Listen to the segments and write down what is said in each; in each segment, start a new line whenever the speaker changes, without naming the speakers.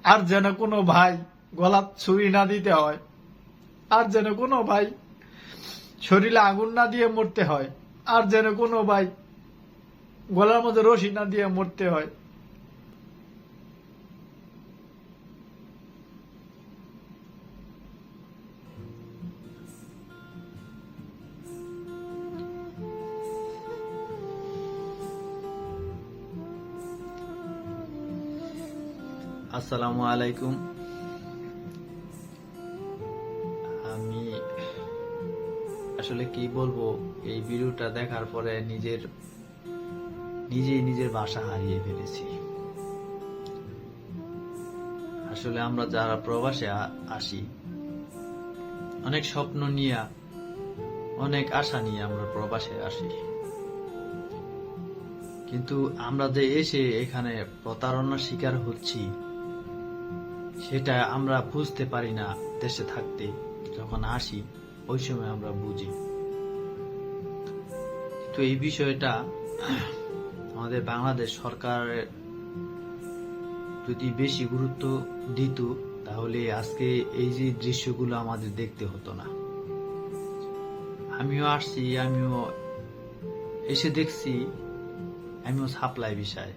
আর যেন কোনো ভাই গলাত ছুরি না দিতে হয়, আর যেন কোনো ভাই শরীরে আগুন না দিয়ে মরতে হয়, আর যেন কোনো ভাই গলার মধ্যে রশি না দিয়ে মরতে হয়।
আসসালামু আলাইকুম। আমি আসলে কি বলবো, এই ভিডিওটা দেখার পরে নিজেই নিজের ভাষা হারিয়ে ফেলেছি। আসলে আমরা যারা প্রবাসে আসি, অনেক স্বপ্ন নিয়ে, অনেক আশা নিয়ে আমরা প্রবাসে আসি, কিন্তু আমরা যে এসে এখানে প্রতারণার শিকার হচ্ছি সেটা আমরা বুঝতে পারি না। দেশে থাকতে যখন আসি ওই সময় আমরা বুঝি। তো এই বিষয়টা আমাদের বাংলাদেশ সরকারের যদি বেশি গুরুত্ব দিত তাহলে আজকে এই যে দৃশ্যগুলো আমাদের দেখতে হতো না। আমিও আসছি, আমিও এসে দেখছি, আমিও সাপ্লাই বিষয়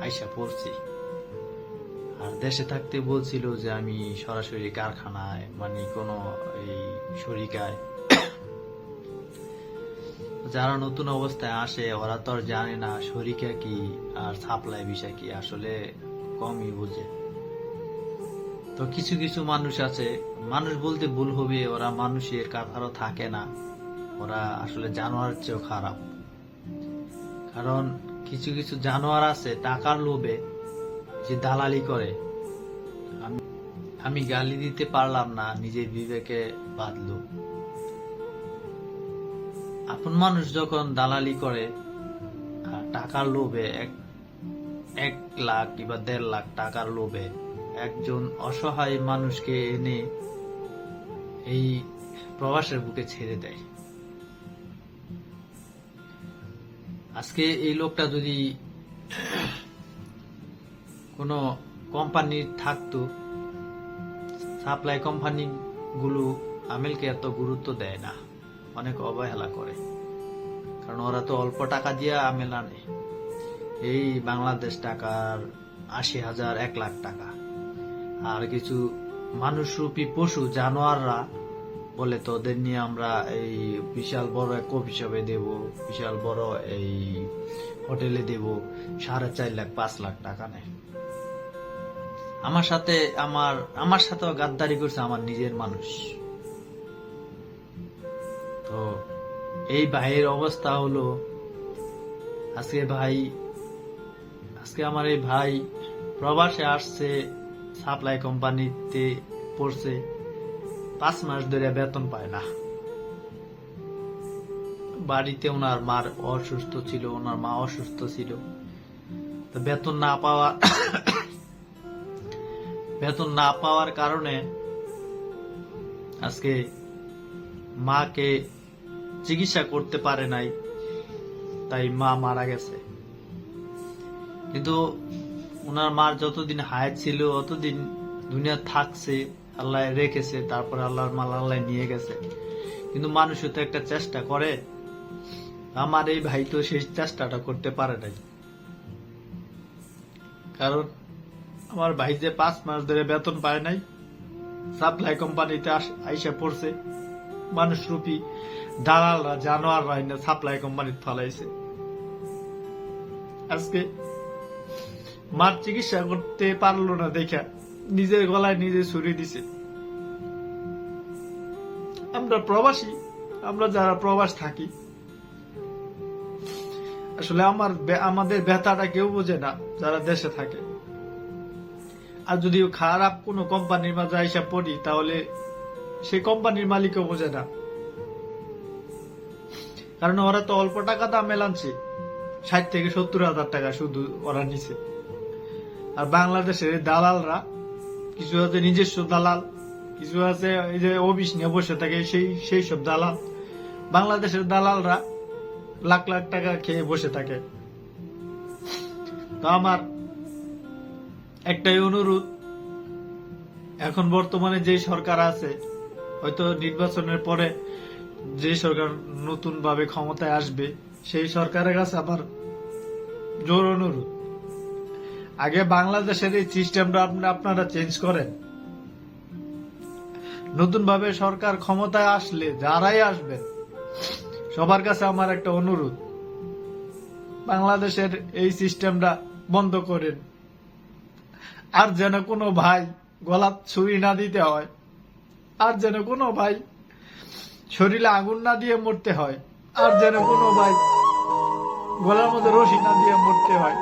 আইসা পড়ছি। আর দেশে থাকতে বলছিল যে আমি সরাসরি কারখানায়, মানে কোনো এই শরিকায়, যারা নতুন অবস্থায় আসে ওরা তো আর জানে না শরিকা কি আর সাপ্লাই বিষয় কি, আসলে কমই বোঝে। তো কিছু কিছু মানুষ আছে, মানুষ বলতে ভুল হবে, ওরা মানুষের কাতারও থাকে না, ওরা আসলে জানোয়ারের চেয়েও খারাপ। কারণ কিছু কিছু জানোয়ার আছে টাকার লোভে যে দালালি করে। আমি গালি দিতে পারলাম না, নিজের বিবেকে বাঁধলো। আপন মানুষ যখন দালালি করে টাকার লোভে, 1 লাখ কিংবা 1.5 লাখ টাকার লোভে একজন অসহায় মানুষকে এনে এই প্রবাসের বুকে ছেড়ে দেয়। আজকে এই লোকটা যদি কোনো কোম্পানির থাকতো, সাপ্লাই কোম্পানি গুলো আমেলকে এত গুরুত্ব দেয় না, অনেক অবহেলা করে। কারণ ওরা তো অল্প টাকা দিয়ে আমেল আনে, এই বাংলাদেশ টাকার 80,000 1 লাখ টাকা। আর কিছু মানুষরূপী পশু জানোয়াররা বলে তো ওদের নিয়ে আমরা এই বিশাল বড় এক কফি শপে দেব, বিশাল বড় এই হোটেলে দেব, 4.5 লাখ 5 লাখ টাকা নেয়। আমার সাথেও গাদ্দারি করছে আমার নিজের মানুষ। তো এই ভাইয়ের অবস্থা হলো, আজকে আমার এই ভাই প্রবাসে আসছে, সাপ্লাই কোম্পানিতে পড়ছে, 5 মাস ধরে বেতন পায় না। বাড়িতে ওনার মার অসুস্থ ছিল, ওনার মা অসুস্থ ছিল। তো বেতন না পাওয়ার কারণে আজকে মাকে চিকিৎসা করতে পারে নাই, তাই মা মারা গেছে। কিন্তু ওনার মার যতদিন হায়াত ছিল অতদিন দুনিয়া থাকছে, আল্লাহ রেখেছে, তারপর আল্লাহর মাল আল্লাহ নিয়ে গেছে। কিন্তু মানুষও তো একটা চেষ্টা করে, আমার এই ভাই তো সেই চেষ্টাটা করতে পারে নাই। কারণ আমার ভাই যে 5 মাস ধরে বেতন পায় নাই, সাপ্লাই কোম্পানিতে আইসা পড়ছে, মানুষ রূপী দালালরা, জানোয়াররা সাপ্লাই কোম্পানিতে ফালাইছে। আজকে মার চিকিৎসা করতে পারলো না দেখা নিজের গলায় নিজে ছুরি দিছে। আমরা প্রবাসী, আমরা যারা প্রবাস থাকি, আসলে আমাদের ব্যথাটা কেউ বোঝে না যারা দেশে থাকে। আর যদি খারাপ কোনো কোম্পানির মাঝে আইসা পড়ি তাহলে সেই কোম্পানির মালিকও বোঝে না। কারণ ওরা তো অল্প টাকা দামে আনছে, 60 থেকে 70,000 টাকা শুধু ওরা নিছে। আর বাংলাদেশের দালালরা, কিছু আছে নিজস্ব দালাল, কিছু আছে এই যে অফিস নিয়ে বসে থাকে, সেই সব দালাল। বাংলাদেশের দালালরা লাখ লাখ টাকা খেয়ে বসে থাকে। তো আমার একটাই অনুরোধ, এখন বর্তমানে যে সরকার আছে, হয়তো নির্বাচনের পরে যে সরকার নতুন ভাবে ক্ষমতায় আসবে, সেই সরকারের কাছে আমার জোর অনুরোধ, আগে বাংলাদেশের এই সিস্টেমটা আপনারা চেঞ্জ করেন। নতুন ভাবে সরকার ক্ষমতায় আসলে যারাই আসবেন, সবার কাছে আমার একটা অনুরোধ, বাংলাদেশের এই সিস্টেমটা বন্ধ করেন। আর যেন কোনো ভাই গলা ছুরি না দিতে হয়, আর যেন কোনো ভাই শরীরে আগুন না দিয়ে মরতে হয়, আর যেন কোনো ভাই গলার মধ্যে রশি না দিয়ে মরতে হয়।